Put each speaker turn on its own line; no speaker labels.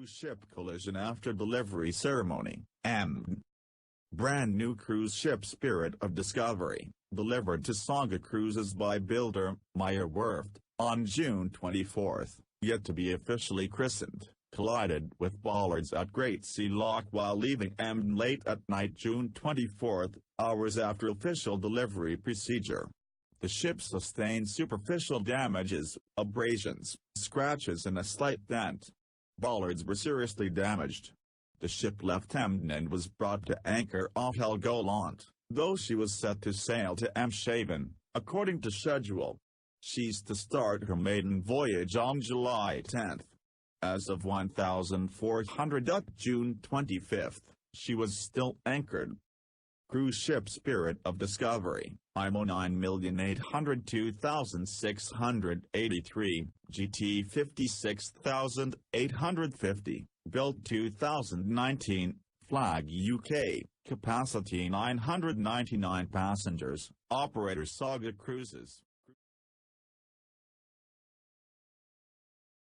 cruise ship collision after delivery ceremony. Brand new cruise ship Spirit of Discovery, delivered to Saga Cruises by builder Meyer Werft, on June 24, yet to be officially christened, collided with bollards at Great Sea Lock while leaving Emden late at night June 24, hours after official delivery procedure. The ship sustained superficial damages, abrasions, scratches and a slight dent. Bollards were seriously damaged. The ship left Emden and was brought to anchor off Helgoland, though she was set to sail to Eemshaven, according to schedule. She's to start her maiden voyage on July 10. As of 1400 June 25, she was still anchored. Cruise ship Spirit of Discovery, IMO 9,802,683, GT 56,850, built 2019, flag UK, capacity 999 passengers, operator Saga Cruises.